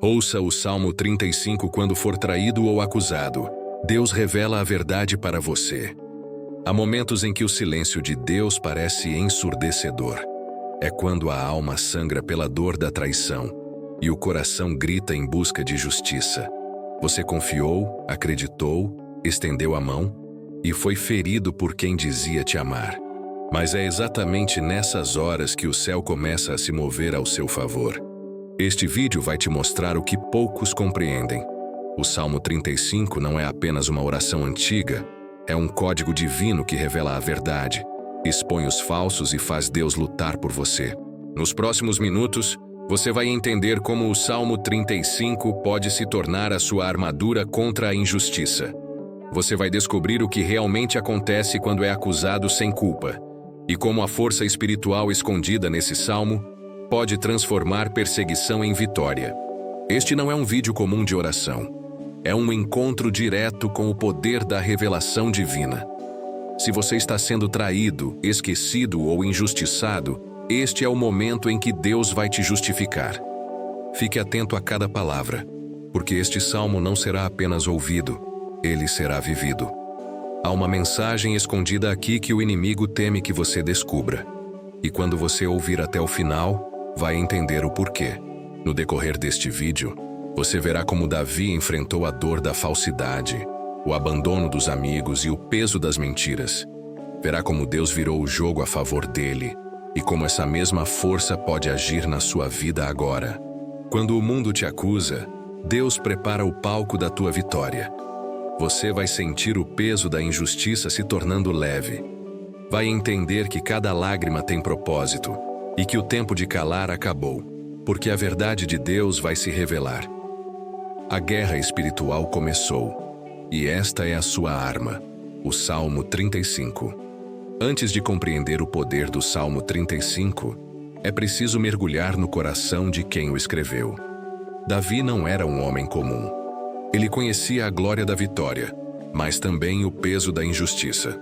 Ouça o Salmo 35 quando for traído ou acusado. Deus revela a verdade para você. Há momentos em que o silêncio de Deus parece ensurdecedor. É quando a alma sangra pela dor da traição e o coração grita em busca de justiça. Você confiou, acreditou, estendeu a mão e foi ferido por quem dizia te amar. Mas é exatamente nessas horas que o céu começa a se mover ao seu favor. Este vídeo vai te mostrar o que poucos compreendem. O Salmo 35 não é apenas uma oração antiga, é um código divino que revela a verdade, expõe os falsos e faz Deus lutar por você. Nos próximos minutos, você vai entender como o Salmo 35 pode se tornar a sua armadura contra a injustiça. Você vai descobrir o que realmente acontece quando é acusado sem culpa, e como a força espiritual escondida nesse salmo pode transformar perseguição em vitória. Este não é um vídeo comum de oração. É um encontro direto com o poder da revelação divina. Se você está sendo traído, esquecido ou injustiçado, este é o momento em que Deus vai te justificar. Fique atento a cada palavra, porque este salmo não será apenas ouvido, ele será vivido. Há uma mensagem escondida aqui que o inimigo teme que você descubra. E quando você ouvir até o final, vai entender o porquê. No decorrer deste vídeo, você verá como Davi enfrentou a dor da falsidade, o abandono dos amigos e o peso das mentiras. Verá como Deus virou o jogo a favor dele e como essa mesma força pode agir na sua vida agora. Quando o mundo te acusa, Deus prepara o palco da tua vitória. Você vai sentir o peso da injustiça se tornando leve. Vai entender que cada lágrima tem propósito e que o tempo de calar acabou, porque a verdade de Deus vai se revelar. A guerra espiritual começou, e esta é a sua arma, o Salmo 35. Antes de compreender o poder do Salmo 35, é preciso mergulhar no coração de quem o escreveu. Davi não era um homem comum. Ele conhecia a glória da vitória, mas também o peso da injustiça.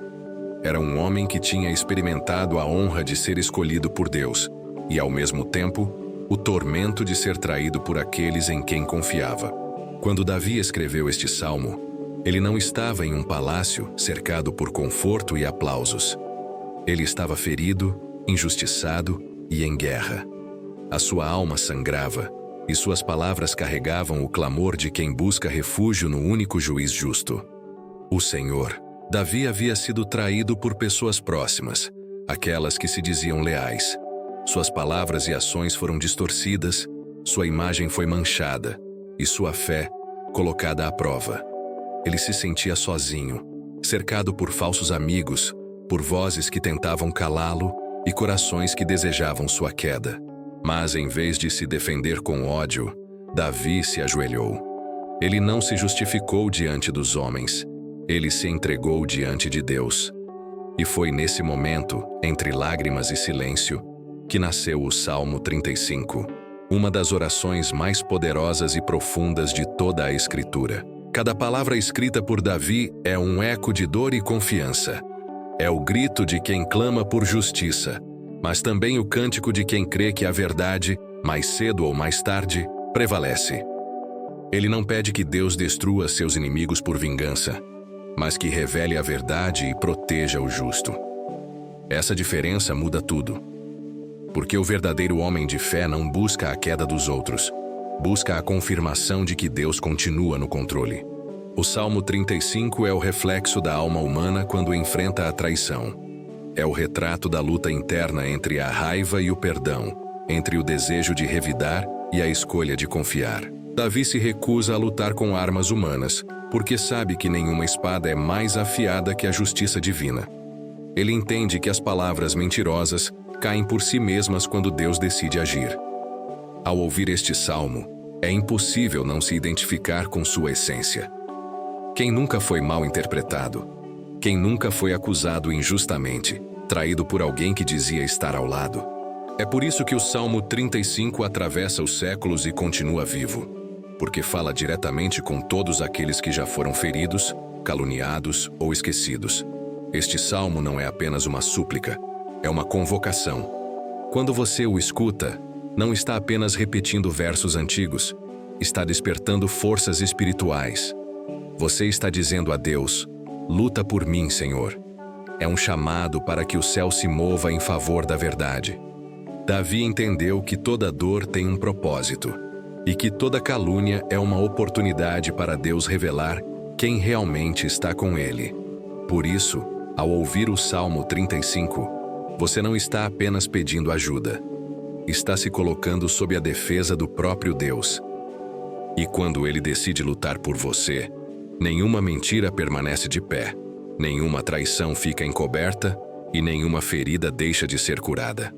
Era um homem que tinha experimentado a honra de ser escolhido por Deus e, ao mesmo tempo, o tormento de ser traído por aqueles em quem confiava. Quando Davi escreveu este salmo, ele não estava em um palácio cercado por conforto e aplausos. Ele estava ferido, injustiçado e em guerra. A sua alma sangrava e suas palavras carregavam o clamor de quem busca refúgio no único juiz justo, o Senhor. Davi havia sido traído por pessoas próximas, aquelas que se diziam leais. Suas palavras e ações foram distorcidas, sua imagem foi manchada e sua fé colocada à prova. Ele se sentia sozinho, cercado por falsos amigos, por vozes que tentavam calá-lo e corações que desejavam sua queda. Mas em vez de se defender com ódio, Davi se ajoelhou. Ele não se justificou diante dos homens. Ele se entregou diante de Deus. E foi nesse momento, entre lágrimas e silêncio, que nasceu o Salmo 35, uma das orações mais poderosas e profundas de toda a Escritura. Cada palavra escrita por Davi é um eco de dor e confiança. É o grito de quem clama por justiça, mas também o cântico de quem crê que a verdade, mais cedo ou mais tarde, prevalece. Ele não pede que Deus destrua seus inimigos por vingança, mas que revele a verdade e proteja o justo. Essa diferença muda tudo. Porque o verdadeiro homem de fé não busca a queda dos outros, busca a confirmação de que Deus continua no controle. O Salmo 35 é o reflexo da alma humana quando enfrenta a traição. É o retrato da luta interna entre a raiva e o perdão, entre o desejo de revidar e a escolha de confiar. Davi se recusa a lutar com armas humanas, porque sabe que nenhuma espada é mais afiada que a justiça divina. Ele entende que as palavras mentirosas caem por si mesmas quando Deus decide agir. Ao ouvir este salmo, é impossível não se identificar com sua essência. Quem nunca foi mal interpretado? Quem nunca foi acusado injustamente, traído por alguém que dizia estar ao lado? É por isso que o Salmo 35 atravessa os séculos e continua vivo, porque fala diretamente com todos aqueles que já foram feridos, caluniados ou esquecidos. Este salmo não é apenas uma súplica, é uma convocação. Quando você o escuta, não está apenas repetindo versos antigos, está despertando forças espirituais. Você está dizendo a Deus: luta por mim, Senhor. É um chamado para que o céu se mova em favor da verdade. Davi entendeu que toda dor tem um propósito e que toda calúnia é uma oportunidade para Deus revelar quem realmente está com ele. Por isso, ao ouvir o Salmo 35, você não está apenas pedindo ajuda, está se colocando sob a defesa do próprio Deus. E quando ele decide lutar por você, nenhuma mentira permanece de pé, nenhuma traição fica encoberta e nenhuma ferida deixa de ser curada.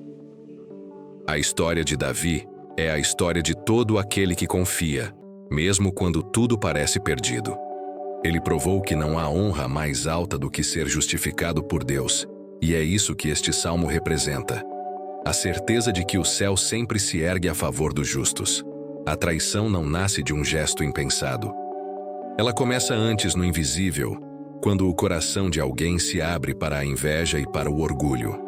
A história de Davi é a história de todo aquele que confia, mesmo quando tudo parece perdido. Ele provou que não há honra mais alta do que ser justificado por Deus, e é isso que este salmo representa. A certeza de que o céu sempre se ergue a favor dos justos. A traição não nasce de um gesto impensado. Ela começa antes no invisível, quando o coração de alguém se abre para a inveja e para o orgulho.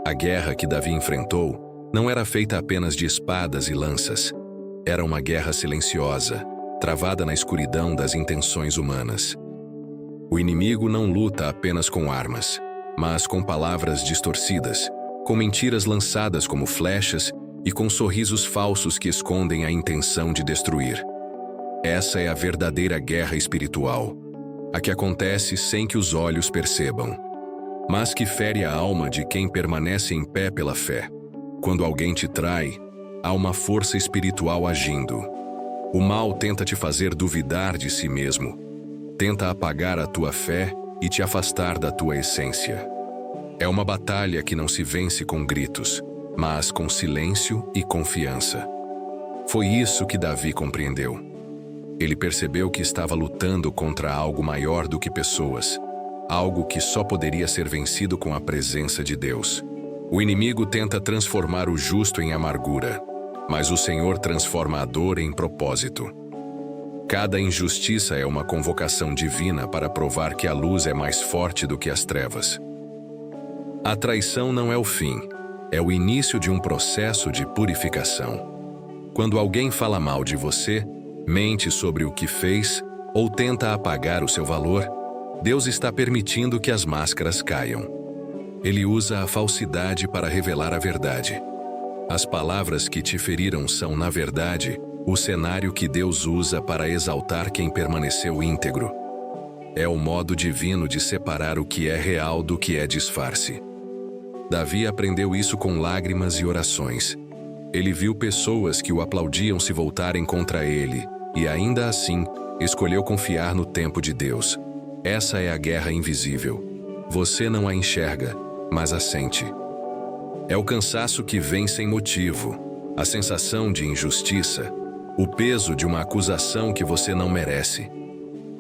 A guerra que Davi enfrentou não era feita apenas de espadas e lanças. Era uma guerra silenciosa, travada na escuridão das intenções humanas. O inimigo não luta apenas com armas, mas com palavras distorcidas, com mentiras lançadas como flechas e com sorrisos falsos que escondem a intenção de destruir. Essa é a verdadeira guerra espiritual, a que acontece sem que os olhos percebam, mas que fere a alma de quem permanece em pé pela fé. Quando alguém te trai, há uma força espiritual agindo. O mal tenta te fazer duvidar de si mesmo, tenta apagar a tua fé e te afastar da tua essência. É uma batalha que não se vence com gritos, mas com silêncio e confiança. Foi isso que Davi compreendeu. Ele percebeu que estava lutando contra algo maior do que pessoas, algo que só poderia ser vencido com a presença de Deus. O inimigo tenta transformar o justo em amargura, mas o Senhor transforma a dor em propósito. Cada injustiça é uma convocação divina para provar que a luz é mais forte do que as trevas. A traição não é o fim, é o início de um processo de purificação. Quando alguém fala mal de você, mente sobre o que fez ou tenta apagar o seu valor, Deus está permitindo que as máscaras caiam. Ele usa a falsidade para revelar a verdade. As palavras que te feriram são, na verdade, o cenário que Deus usa para exaltar quem permaneceu íntegro. É o modo divino de separar o que é real do que é disfarce. Davi aprendeu isso com lágrimas e orações. Ele viu pessoas que o aplaudiam se voltarem contra ele, e ainda assim, escolheu confiar no tempo de Deus. Essa é a guerra invisível. Você não a enxerga, mas a sente. É o cansaço que vem sem motivo, a sensação de injustiça, o peso de uma acusação que você não merece.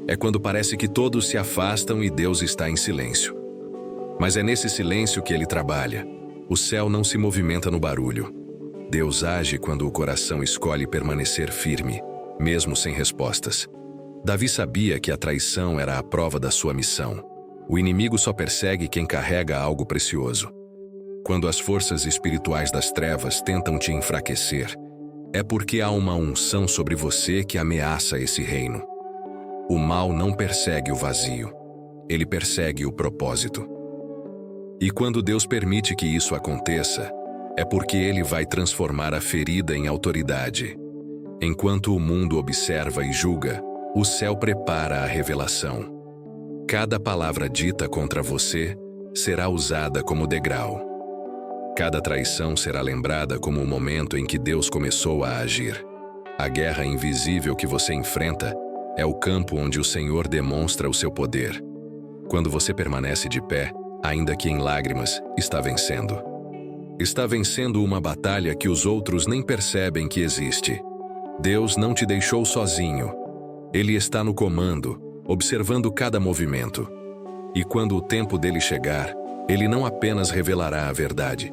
É quando parece que todos se afastam e Deus está em silêncio. Mas é nesse silêncio que ele trabalha. O céu não se movimenta no barulho. Deus age quando o coração escolhe permanecer firme, mesmo sem respostas. Davi sabia que a traição era a prova da sua missão. O inimigo só persegue quem carrega algo precioso. Quando as forças espirituais das trevas tentam te enfraquecer, é porque há uma unção sobre você que ameaça esse reino. O mal não persegue o vazio, ele persegue o propósito. E quando Deus permite que isso aconteça, é porque ele vai transformar a ferida em autoridade. Enquanto o mundo observa e julga, o céu prepara a revelação. Cada palavra dita contra você será usada como degrau. Cada traição será lembrada como o momento em que Deus começou a agir. A guerra invisível que você enfrenta é o campo onde o Senhor demonstra o seu poder. Quando você permanece de pé, ainda que em lágrimas, está vencendo. Está vencendo uma batalha que os outros nem percebem que existe. Deus não te deixou sozinho. Ele está no comando, observando cada movimento. E quando o tempo dele chegar, ele não apenas revelará a verdade.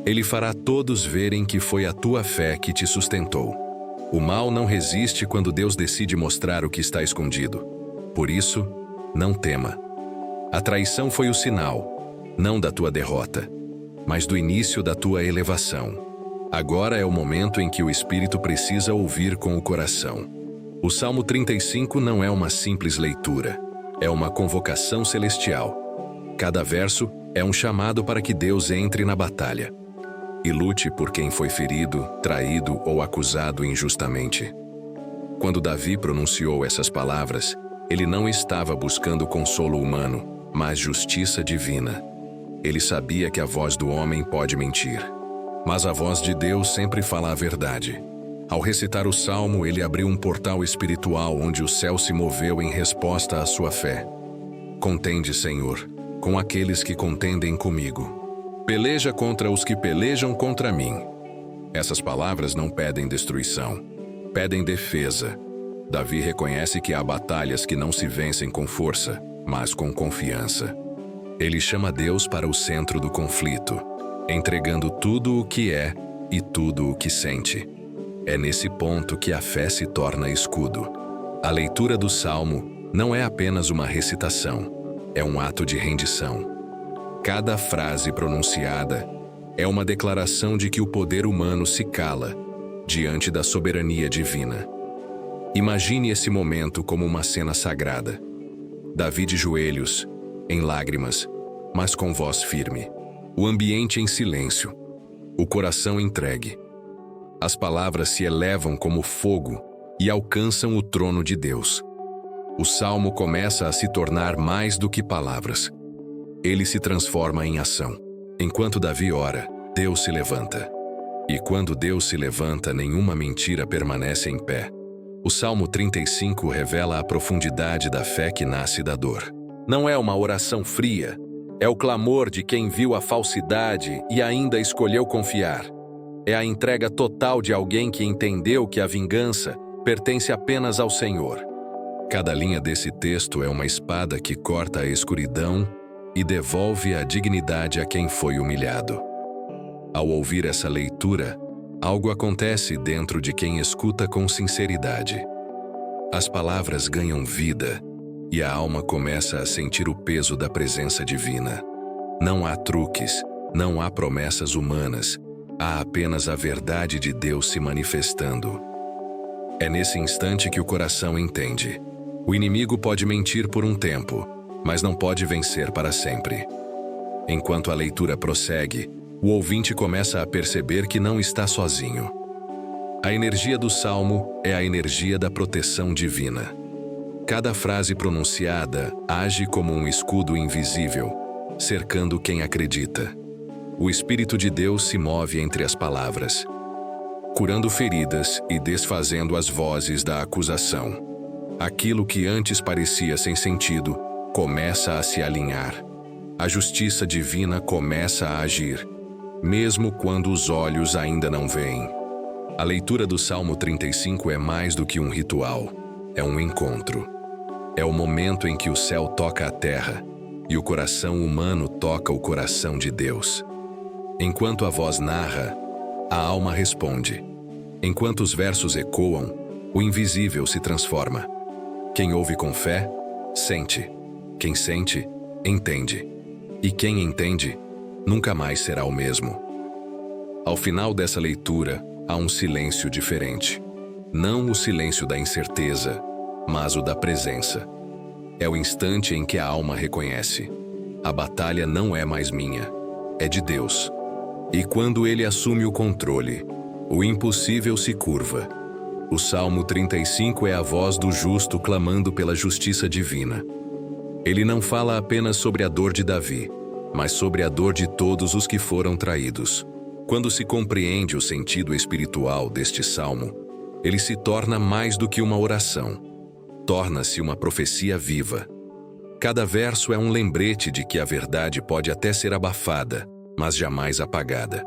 Ele fará todos verem que foi a tua fé que te sustentou. O mal não resiste quando Deus decide mostrar o que está escondido. Por isso, não tema. A traição foi o sinal, não da tua derrota, mas do início da tua elevação. Agora é o momento em que o Espírito precisa ouvir com o coração. O Salmo 35 não é uma simples leitura, é uma convocação celestial. Cada verso é um chamado para que Deus entre na batalha e lute por quem foi ferido, traído ou acusado injustamente. Quando Davi pronunciou essas palavras, ele não estava buscando consolo humano, mas justiça divina. Ele sabia que a voz do homem pode mentir, mas a voz de Deus sempre fala a verdade. Ao recitar o salmo, ele abriu um portal espiritual onde o céu se moveu em resposta à sua fé. Contende, Senhor, com aqueles que contendem comigo. Peleja contra os que pelejam contra mim. Essas palavras não pedem destruição, pedem defesa. Davi reconhece que há batalhas que não se vencem com força, mas com confiança. Ele chama Deus para o centro do conflito, entregando tudo o que é e tudo o que sente. É nesse ponto que a fé se torna escudo. A leitura do Salmo não é apenas uma recitação, é um ato de rendição. Cada frase pronunciada é uma declaração de que o poder humano se cala diante da soberania divina. Imagine esse momento como uma cena sagrada. Davi de joelhos, em lágrimas, mas com voz firme. O ambiente em silêncio, o coração entregue. As palavras se elevam como fogo e alcançam o trono de Deus. O salmo começa a se tornar mais do que palavras. Ele se transforma em ação. Enquanto Davi ora, Deus se levanta. E quando Deus se levanta, nenhuma mentira permanece em pé. O Salmo 35 revela a profundidade da fé que nasce da dor. Não é uma oração fria, é o clamor de quem viu a falsidade e ainda escolheu confiar. É a entrega total de alguém que entendeu que a vingança pertence apenas ao Senhor. Cada linha desse texto é uma espada que corta a escuridão e devolve a dignidade a quem foi humilhado. Ao ouvir essa leitura, algo acontece dentro de quem escuta com sinceridade. As palavras ganham vida e a alma começa a sentir o peso da presença divina. Não há truques, não há promessas humanas, há apenas a verdade de Deus se manifestando. É nesse instante que o coração entende. O inimigo pode mentir por um tempo, mas não pode vencer para sempre. Enquanto a leitura prossegue, o ouvinte começa a perceber que não está sozinho. A energia do Salmo é a energia da proteção divina. Cada frase pronunciada age como um escudo invisível, cercando quem acredita. O Espírito de Deus se move entre as palavras, curando feridas e desfazendo as vozes da acusação. Aquilo que antes parecia sem sentido começa a se alinhar. A justiça divina começa a agir, mesmo quando os olhos ainda não veem. A leitura do Salmo 35 é mais do que um ritual, é um encontro. É o momento em que o céu toca a terra e o coração humano toca o coração de Deus. Enquanto a voz narra, a alma responde. Enquanto os versos ecoam, o invisível se transforma. Quem ouve com fé, sente. Quem sente, entende. E quem entende, nunca mais será o mesmo. Ao final dessa leitura, há um silêncio diferente. Não o silêncio da incerteza, mas o da presença. É o instante em que a alma reconhece: a batalha não é mais minha, é de Deus. E quando Ele assume o controle, o impossível se curva. O Salmo 35 é a voz do justo clamando pela justiça divina. Ele não fala apenas sobre a dor de Davi, mas sobre a dor de todos os que foram traídos. Quando se compreende o sentido espiritual deste salmo, ele se torna mais do que uma oração. Torna-se uma profecia viva. Cada verso é um lembrete de que a verdade pode até ser abafada, mas jamais apagada.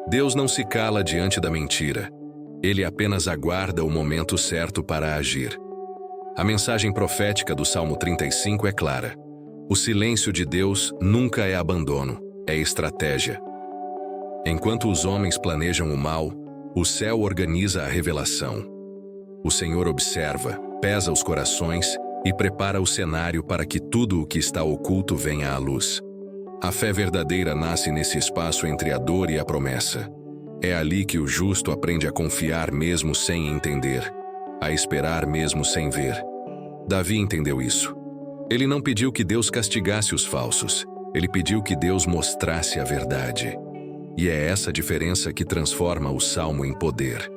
Deus não se cala diante da mentira. Ele apenas aguarda o momento certo para agir. A mensagem profética do Salmo 35 é clara. O silêncio de Deus nunca é abandono, é estratégia. Enquanto os homens planejam o mal, o céu organiza a revelação. O Senhor observa, pesa os corações e prepara o cenário para que tudo o que está oculto venha à luz. A fé verdadeira nasce nesse espaço entre a dor e a promessa. É ali que o justo aprende a confiar mesmo sem entender, a esperar mesmo sem ver. Davi entendeu isso. Ele não pediu que Deus castigasse os falsos, ele pediu que Deus mostrasse a verdade. E é essa diferença que transforma o salmo em poder.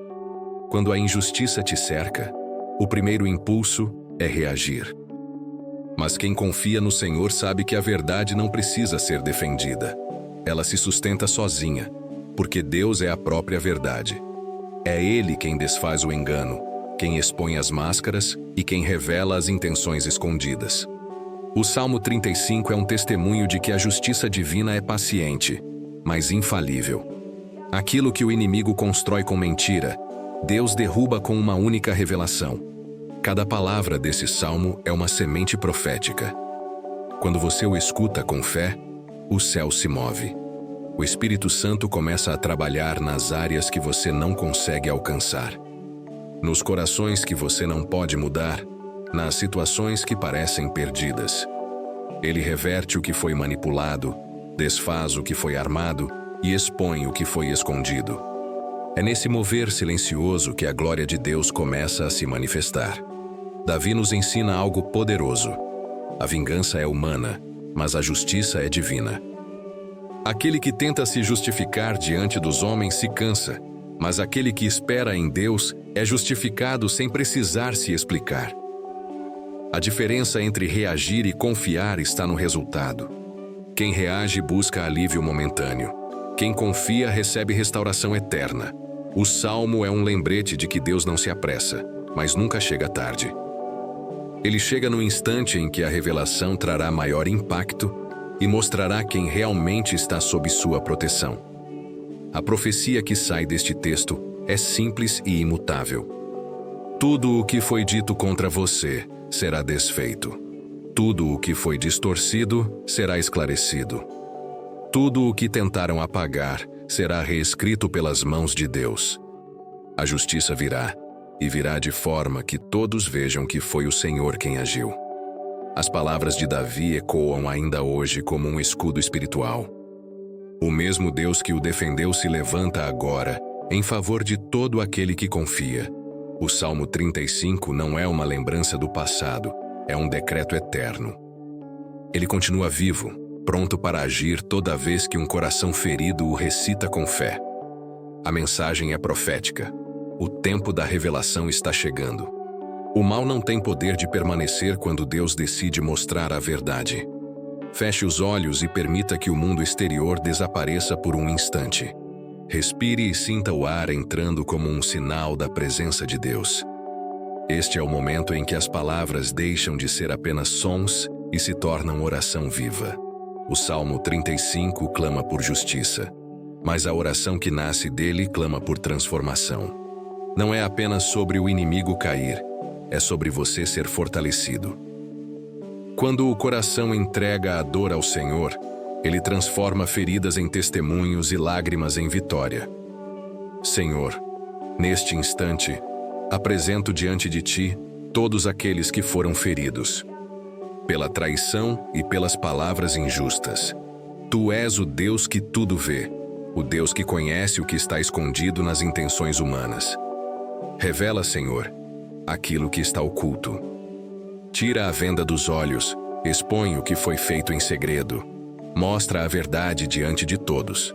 Quando a injustiça te cerca, o primeiro impulso é reagir. Mas quem confia no Senhor sabe que a verdade não precisa ser defendida. Ela se sustenta sozinha, porque Deus é a própria verdade. É Ele quem desfaz o engano, quem expõe as máscaras e quem revela as intenções escondidas. O Salmo 35 é um testemunho de que a justiça divina é paciente, mas infalível. Aquilo que o inimigo constrói com mentira, Deus derruba com uma única revelação. Cada palavra desse salmo é uma semente profética. Quando você o escuta com fé, o céu se move. O Espírito Santo começa a trabalhar nas áreas que você não consegue alcançar. Nos corações que você não pode mudar, nas situações que parecem perdidas. Ele reverte o que foi manipulado, desfaz o que foi armado e expõe o que foi escondido. É nesse mover silencioso que a glória de Deus começa a se manifestar. Davi nos ensina algo poderoso. A vingança é humana, mas a justiça é divina. Aquele que tenta se justificar diante dos homens se cansa, mas aquele que espera em Deus é justificado sem precisar se explicar. A diferença entre reagir e confiar está no resultado. Quem reage busca alívio momentâneo. Quem confia recebe restauração eterna. O salmo é um lembrete de que Deus não se apressa, mas nunca chega tarde. Ele chega no instante em que a revelação trará maior impacto e mostrará quem realmente está sob sua proteção. A profecia que sai deste texto é simples e imutável. Tudo o que foi dito contra você será desfeito. Tudo o que foi distorcido será esclarecido. Tudo o que tentaram apagar será reescrito pelas mãos de Deus. A justiça virá, e virá de forma que todos vejam que foi o Senhor quem agiu. As palavras de Davi ecoam ainda hoje como um escudo espiritual. O mesmo Deus que o defendeu se levanta agora em favor de todo aquele que confia. O Salmo 35 não é uma lembrança do passado, é um decreto eterno. Ele continua vivo, pronto para agir toda vez que um coração ferido o recita com fé. A mensagem é profética. O tempo da revelação está chegando. O mal não tem poder de permanecer quando Deus decide mostrar a verdade. Feche os olhos e permita que o mundo exterior desapareça por um instante. Respire e sinta o ar entrando como um sinal da presença de Deus. Este é o momento em que as palavras deixam de ser apenas sons e se tornam oração viva. O Salmo 35 clama por justiça, mas a oração que nasce dele clama por transformação. Não é apenas sobre o inimigo cair, é sobre você ser fortalecido. Quando o coração entrega a dor ao Senhor, Ele transforma feridas em testemunhos e lágrimas em vitória. Senhor, neste instante, apresento diante de Ti todos aqueles que foram feridos, pela traição e pelas palavras injustas. Tu és o Deus que tudo vê, o Deus que conhece o que está escondido nas intenções humanas. Revela, Senhor, aquilo que está oculto. Tira a venda dos olhos, expõe o que foi feito em segredo. Mostra a verdade diante de todos.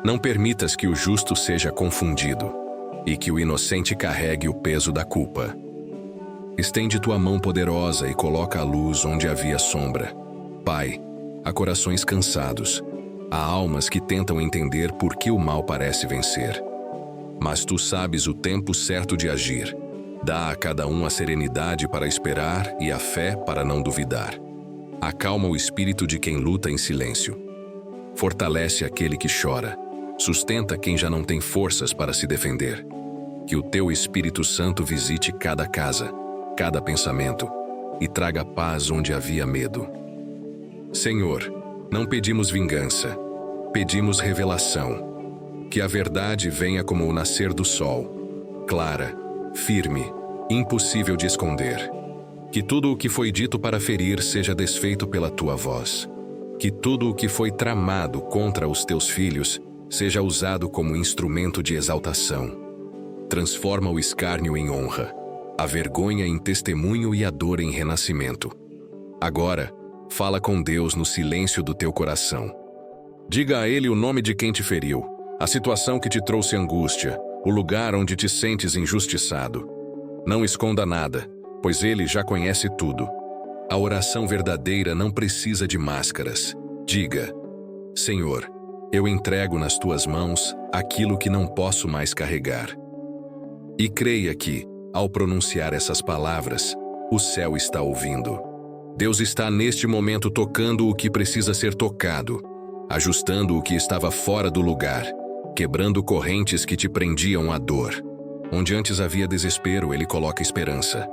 Não permitas que o justo seja confundido e que o inocente carregue o peso da culpa. Estende tua mão poderosa e coloca a luz onde havia sombra. Pai, há corações cansados, há almas que tentam entender por que o mal parece vencer. Mas tu sabes o tempo certo de agir. Dá a cada um a serenidade para esperar e a fé para não duvidar. Acalma o espírito de quem luta em silêncio. Fortalece aquele que chora. Sustenta quem já não tem forças para se defender. Que o teu Espírito Santo visite cada casa, cada pensamento, e traga paz onde havia medo. Senhor, não pedimos vingança, pedimos revelação. Que a verdade venha como o nascer do sol, clara, firme, impossível de esconder. Que tudo o que foi dito para ferir seja desfeito pela tua voz. Que tudo o que foi tramado contra os teus filhos seja usado como instrumento de exaltação. Transforma o escárnio em honra, a vergonha em testemunho e a dor em renascimento. Agora, fala com Deus no silêncio do teu coração. Diga a Ele o nome de quem te feriu, a situação que te trouxe angústia, o lugar onde te sentes injustiçado. Não esconda nada, pois Ele já conhece tudo. A oração verdadeira não precisa de máscaras. Diga: Senhor, eu entrego nas tuas mãos aquilo que não posso mais carregar. E creia que, ao pronunciar essas palavras, o céu está ouvindo. Deus está neste momento tocando o que precisa ser tocado, ajustando o que estava fora do lugar, quebrando correntes que te prendiam à dor. Onde antes havia desespero, Ele coloca esperança.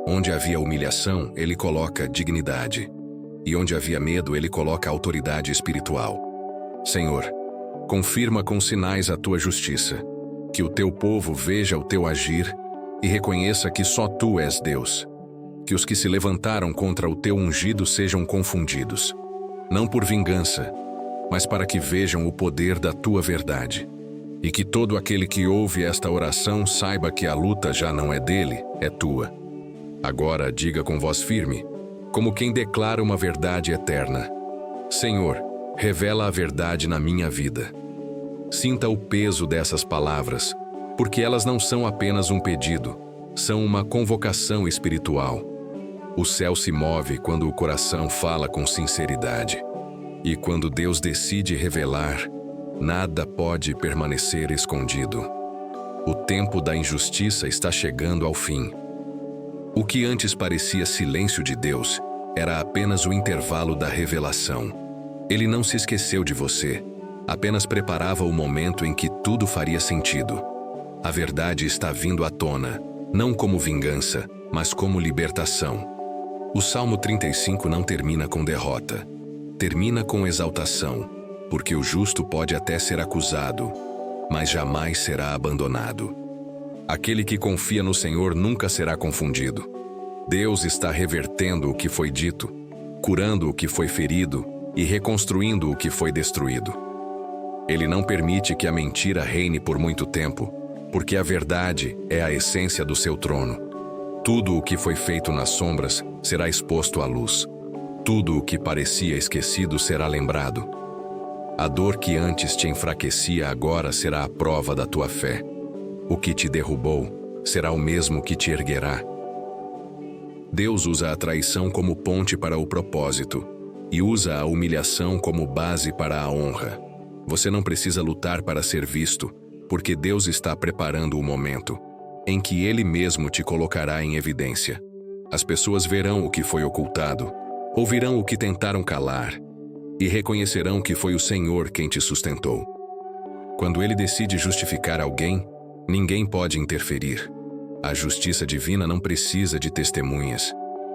Onde havia humilhação, Ele coloca dignidade. E onde havia medo, Ele coloca autoridade espiritual. Senhor, confirma com sinais a tua justiça, que o teu povo veja o teu agir e reconheça que só tu és Deus. Que os que se levantaram contra o teu ungido sejam confundidos, não por vingança, mas para que vejam o poder da tua verdade. E que todo aquele que ouve esta oração saiba que a luta já não é dele, é tua. Agora diga com voz firme, como quem declara uma verdade eterna: Senhor, revela a verdade na minha vida. Sinta o peso dessas palavras, porque elas não são apenas um pedido, são uma convocação espiritual. O céu se move quando o coração fala com sinceridade. E quando Deus decide revelar, nada pode permanecer escondido. O tempo da injustiça está chegando ao fim. O que antes parecia silêncio de Deus era apenas o intervalo da revelação. Ele não se esqueceu de você, apenas preparava o momento em que tudo faria sentido. A verdade está vindo à tona, não como vingança, mas como libertação. O Salmo 35 não termina com derrota, termina com exaltação, porque o justo pode até ser acusado, mas jamais será abandonado. Aquele que confia no Senhor nunca será confundido. Deus está revertendo o que foi dito, curando o que foi ferido e reconstruindo o que foi destruído. Ele não permite que a mentira reine por muito tempo, porque a verdade é a essência do seu trono. Tudo o que foi feito nas sombras será exposto à luz. Tudo o que parecia esquecido será lembrado. A dor que antes te enfraquecia agora será a prova da tua fé. O que te derrubou será o mesmo que te erguerá. Deus usa a traição como ponte para o propósito e usa a humilhação como base para a honra. Você não precisa lutar para ser visto, porque Deus está preparando o momento em que Ele mesmo te colocará em evidência. As pessoas verão o que foi ocultado, ouvirão o que tentaram calar e reconhecerão que foi o Senhor quem te sustentou. Quando Ele decide justificar alguém, ninguém pode interferir. A justiça divina não precisa de testemunhas.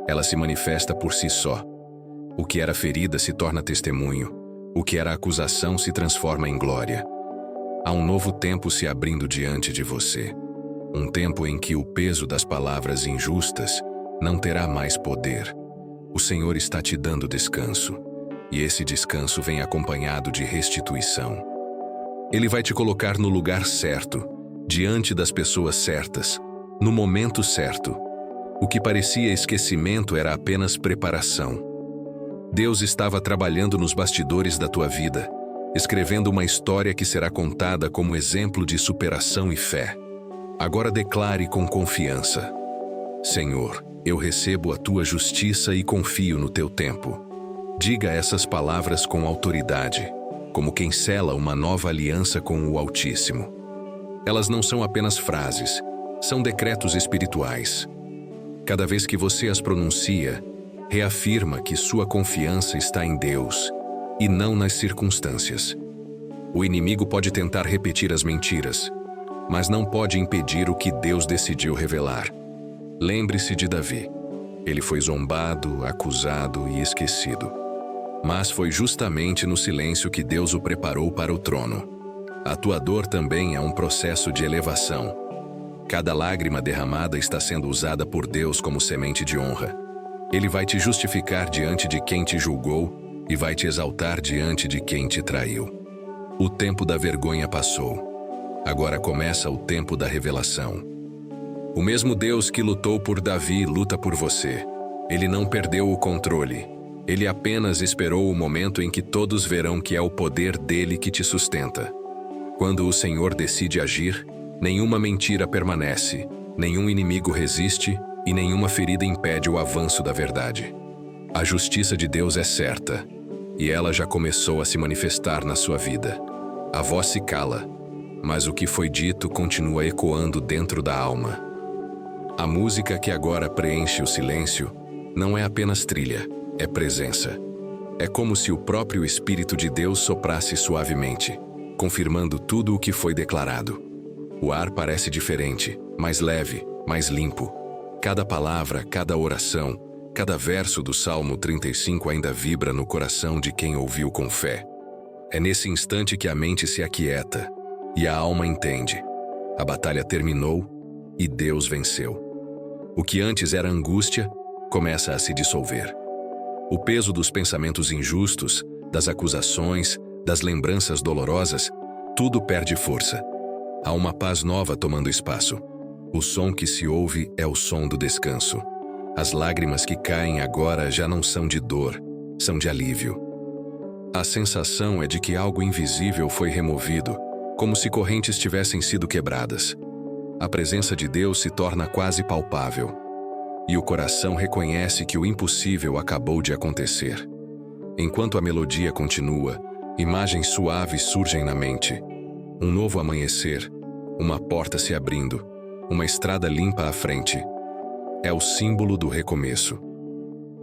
Ela se manifesta por si só. O que era ferida se torna testemunho. O que era acusação se transforma em glória. Há um novo tempo se abrindo diante de você. Um tempo em que o peso das palavras injustas não terá mais poder. O Senhor está te dando descanso, e esse descanso vem acompanhado de restituição. Ele vai te colocar no lugar certo, diante das pessoas certas, no momento certo. O que parecia esquecimento era apenas preparação. Deus estava trabalhando nos bastidores da tua vida, escrevendo uma história que será contada como exemplo de superação e fé. Agora declare com confiança: Senhor, eu recebo a tua justiça e confio no teu tempo. Diga essas palavras com autoridade, como quem sela uma nova aliança com o Altíssimo. Elas não são apenas frases, são decretos espirituais. Cada vez que você as pronuncia, reafirma que sua confiança está em Deus e não nas circunstâncias. O inimigo pode tentar repetir as mentiras, mas não pode impedir o que Deus decidiu revelar. Lembre-se de Davi. Ele foi zombado, acusado e esquecido. Mas foi justamente no silêncio que Deus o preparou para o trono. A tua dor também é um processo de elevação. Cada lágrima derramada está sendo usada por Deus como semente de honra. Ele vai te justificar diante de quem te julgou e vai te exaltar diante de quem te traiu. O tempo da vergonha passou. Agora começa o tempo da revelação. O mesmo Deus que lutou por Davi luta por você. Ele não perdeu o controle. Ele apenas esperou o momento em que todos verão que é o poder dele que te sustenta. Quando o Senhor decide agir, nenhuma mentira permanece, nenhum inimigo resiste e nenhuma ferida impede o avanço da verdade. A justiça de Deus é certa, e ela já começou a se manifestar na sua vida. A voz se cala, mas o que foi dito continua ecoando dentro da alma. A música que agora preenche o silêncio não é apenas trilha, é presença. É como se o próprio Espírito de Deus soprasse suavemente, confirmando tudo o que foi declarado. O ar parece diferente, mais leve, mais limpo. Cada palavra, cada oração, cada verso do Salmo 35 ainda vibra no coração de quem ouviu com fé. É nesse instante que a mente se aquieta e a alma entende. A batalha terminou e Deus venceu. O que antes era angústia começa a se dissolver. O peso dos pensamentos injustos, das acusações, das lembranças dolorosas, tudo perde força. Há uma paz nova tomando espaço. O som que se ouve é o som do descanso. As lágrimas que caem agora já não são de dor, são de alívio. A sensação é de que algo invisível foi removido, como se correntes tivessem sido quebradas. A presença de Deus se torna quase palpável. E o coração reconhece que o impossível acabou de acontecer. Enquanto a melodia continua, imagens suaves surgem na mente. Um novo amanhecer, uma porta se abrindo, uma estrada limpa à frente. É o símbolo do recomeço.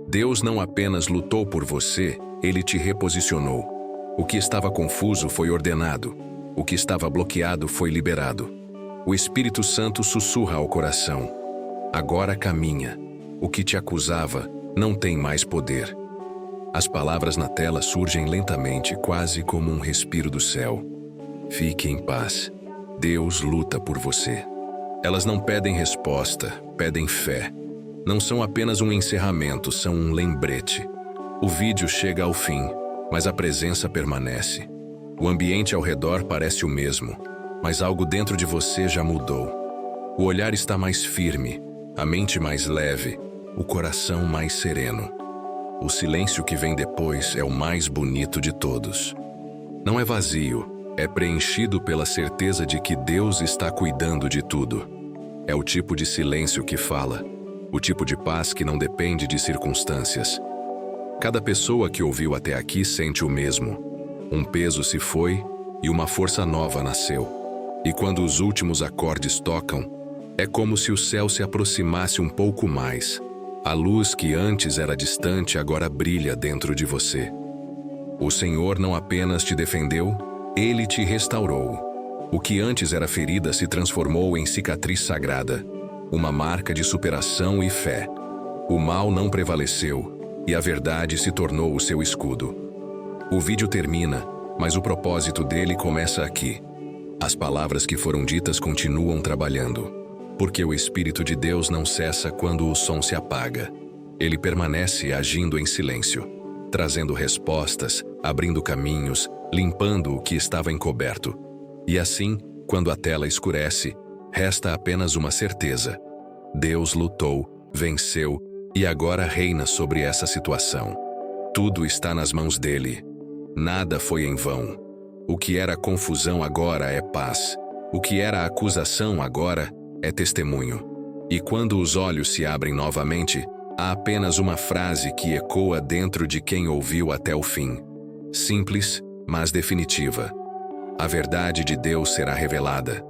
Deus não apenas lutou por você, Ele te reposicionou. O que estava confuso foi ordenado. O que estava bloqueado foi liberado. O Espírito Santo sussurra ao coração. Agora caminha. O que te acusava não tem mais poder. As palavras na tela surgem lentamente, quase como um respiro do céu. Fique em paz. Deus luta por você. Elas não pedem resposta, pedem fé. Não são apenas um encerramento, são um lembrete. O vídeo chega ao fim, mas a presença permanece. O ambiente ao redor parece o mesmo, mas algo dentro de você já mudou. O olhar está mais firme, a mente mais leve, o coração mais sereno. O silêncio que vem depois é o mais bonito de todos. Não é vazio, é preenchido pela certeza de que Deus está cuidando de tudo. É o tipo de silêncio que fala, o tipo de paz que não depende de circunstâncias. Cada pessoa que ouviu até aqui sente o mesmo. Um peso se foi e uma força nova nasceu. E quando os últimos acordes tocam, é como se o céu se aproximasse um pouco mais. A luz que antes era distante agora brilha dentro de você. O Senhor não apenas te defendeu, Ele te restaurou. O que antes era ferida se transformou em cicatriz sagrada, uma marca de superação e fé. O mal não prevaleceu e a verdade se tornou o seu escudo. O vídeo termina, mas o propósito dele começa aqui. As palavras que foram ditas continuam trabalhando, porque o Espírito de Deus não cessa quando o som se apaga. Ele permanece agindo em silêncio, trazendo respostas, abrindo caminhos, limpando o que estava encoberto. E assim, quando a tela escurece, resta apenas uma certeza. Deus lutou, venceu e agora reina sobre essa situação. Tudo está nas mãos dele. Nada foi em vão. O que era confusão agora é paz. O que era acusação agora é testemunho. E quando os olhos se abrem novamente, há apenas uma frase que ecoa dentro de quem ouviu até o fim. Simples, mas definitiva. A verdade de Deus será revelada.